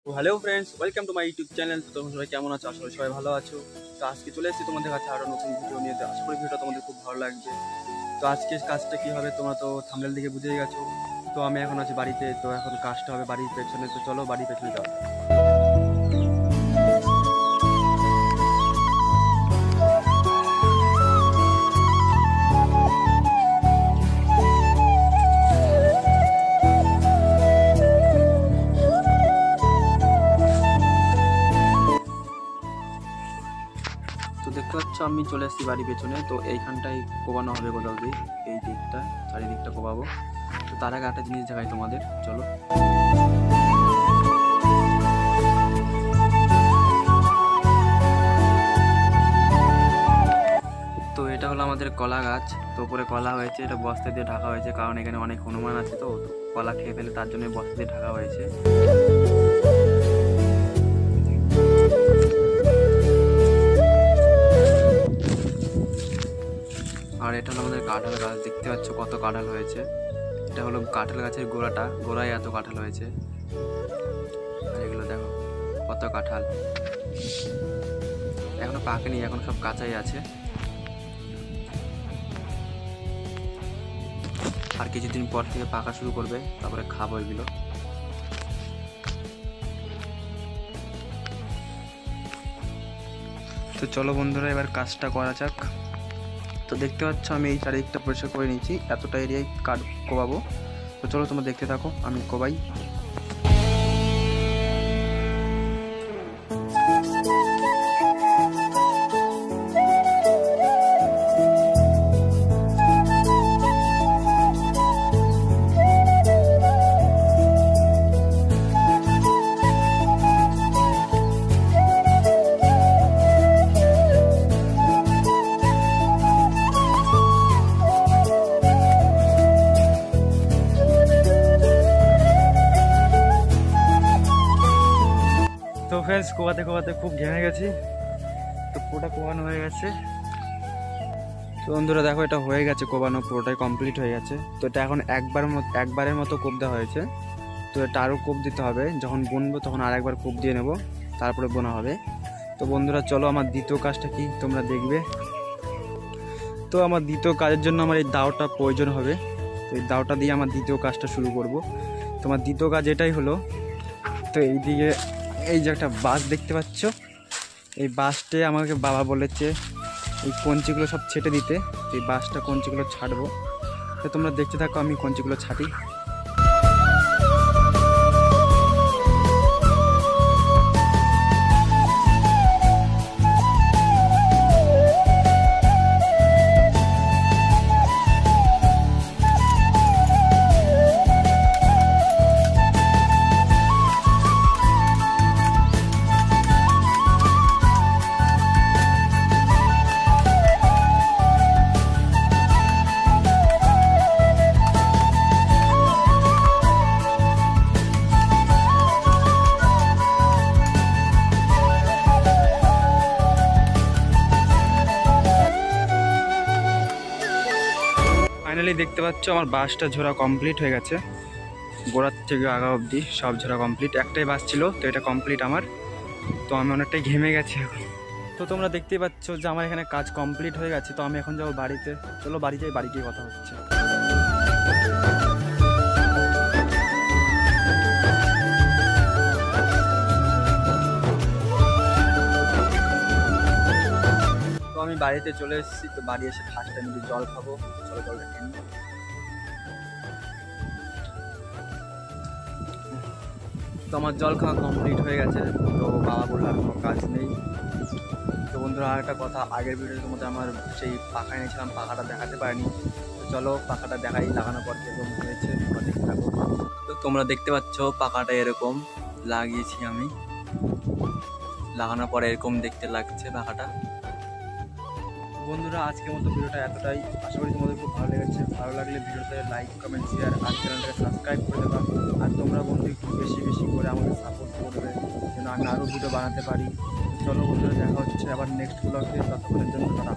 তো hello friends, welcome to my YouTube channel. তো তোমরা সবাই কেমন আছো? আসলে সবাই ভালো আছো। তো আজকে চলে এসেছি তোমাদের কাছে আরও নতুন ভিডিও নিয়ে। আশা করি ভিডিওটা তোমাদের খুব ভালো লাগবে। তো আজকে কাজটা কী হবে তোমরা তো থাম্বনেল দেখে বুঝেই গেছো। তো আমি এখন আছি বাড়িতে, তো এখন কাজটা হবে বাড়ির পেছনে। তো চলো বাড়ির পেছনে যাও। তো দেখতে পাচ্ছ আমি চলে এসেছি বাড়ির পেছনে। তো এইখানটাই কোবানো হবে কোথাও দিয়ে, এই দিকটা চারিদিকটা কোবাবো। তো তার আগে একটা জিনিস দেখাই তোমাদের, চলো। তো এটা হলো আমাদের কলা গাছ। তো উপরে কলা হয়েছে, এটা বস্তা দিয়ে ঢাকা হয়েছে, কারণ এখানে অনেক হনুমান আছে। তো কলা খেয়ে ফেলে, তার জন্য বস্তা দিয়ে ঢাকা হয়েছে। আর এটা হলো আমাদের কাঁঠাল গাছ, দেখতে পাচ্ছ কত কাঁঠাল হয়েছে। এটা হলো কাঁঠাল গাছের গোড়ায় এত কাঁঠাল হয়েছে। আর এগুলো দেখো কত কাঁঠাল, এখনো পাকেনি, এখন সব কাঁচাই আছে। আর কিছুদিন পর থেকে পাকা শুরু করবে, তারপরে খাবো এগুলো। তো চলো বন্ধুরা, এবার কাজটা করা যাক। তো দেখতে পাচ্ছ আমি এই চারিদিকটা পরিষ্কার করে নিয়েছি, এতটা এরিয়ায় কোবাবো। তো চলো তোমরা দেখতে থাকো, আমি কোবাই। তো ফ্রেন্ডস, কোবাতে কোবাতে খুব ঘেমে গেছি। তো পুরোটা কোবানো হয়ে গেছে। তো বন্ধুরা দেখো, এটা হয়ে গেছে কোবানো, পুরোটাই কমপ্লিট হয়ে গেছে। তো এটা এখন একবারের মতো কোপ দেওয়া হয়েছে। তো এটা আরও কোপ দিতে হবে, যখন বুনবো তখন আর একবার কোপ দিয়ে নেব, তারপরে বোনা হবে। তো বন্ধুরা চলো, আমার দ্বিতীয় কাজটা কি তোমরা দেখবে। তো আমার দ্বিতীয় কাজের জন্য আমার এই দাওটা প্রয়োজন হবে। তো এই দাওটা দিয়ে আমার দ্বিতীয় কাজটা শুরু করব। তোমার দ্বিতীয় কাজ এটাই হলো। তো এইদিকে এই যে একটা বাঁশ দেখতে পাচ্ছ, এই বাঁশটে আমাকে বাবা বলেছে এই কঞ্চিগুলো সব ছেটে দিতে। এই বাঁশটা কঞ্চিগুলো ছাড়বো। তো তোমরা দেখতে থাকো আমি কঞ্চিগুলো ছাড়ি। ফাইনালি দেখতে পাচ্ছ আমার বাঁশটা ঝোড়া কমপ্লিট হয়ে গেছে, গোড়ার থেকে আগা অবধি সব ঝোড়া কমপ্লিট। একটাই বাঁশ ছিল, তো এটা কমপ্লিট আমার। তো আমি অনেকটাই ঘেমে গেছি এখন। তো তোমরা দেখতেই পাচ্ছ যে আমার এখানে কাজ কমপ্লিট হয়ে গেছে। তো আমি এখন যাবো বাড়িতে। চলো বাড়ি যাই, বাড়ি গিয়ে কথা হচ্ছে। তো আমি বাড়িতে চলে এসেছি। তো বাড়ি এসে ফার্স্ট টাইম জল খাবো। চলো জলটা খেয়ে নিই। তো আমার জল খাওয়া কমপ্লিট হয়ে গেছে। তো বাবা বললো আর কোনো কাজ নেই। তো বন্ধুরা আর একটা কথা, আগের ভিডিওর মধ্যে আমার সেই পাখা এনেছিলাম, পাখাটা দেখাতে পারিনি। তো চলো পাখাটা দেখাই, লাগানোর পর কীরকম হয়েছে তোমরা দেখতে থাকো। তো তোমরা দেখতে পাচ্ছ পাখাটা এরকম লাগিয়েছি আমি, লাগানোর পর এরকম দেখতে লাগছে পাখাটা। বন্ধুরা আজকের মতো ভিডিওটা এতটাই, আশা করি তোমাদের খুব ভালো লেগেছে। ভালো লাগলে ভিডিওতে লাইক, কমেন্ট, শেয়ার আর চ্যানেলটাকে সাবস্ক্রাইব করে দেবা। আর তোমরা বন্ধু একটু বেশি বেশি করে আমাকে সাপোর্ট করবে, যেন আমি আরও ভিডিও বানাতে পারি। চলো বন্ধুরা, দেখা হচ্ছে আবার নেক্সট ব্লগে। ততক্ষণের জন্য টাটা।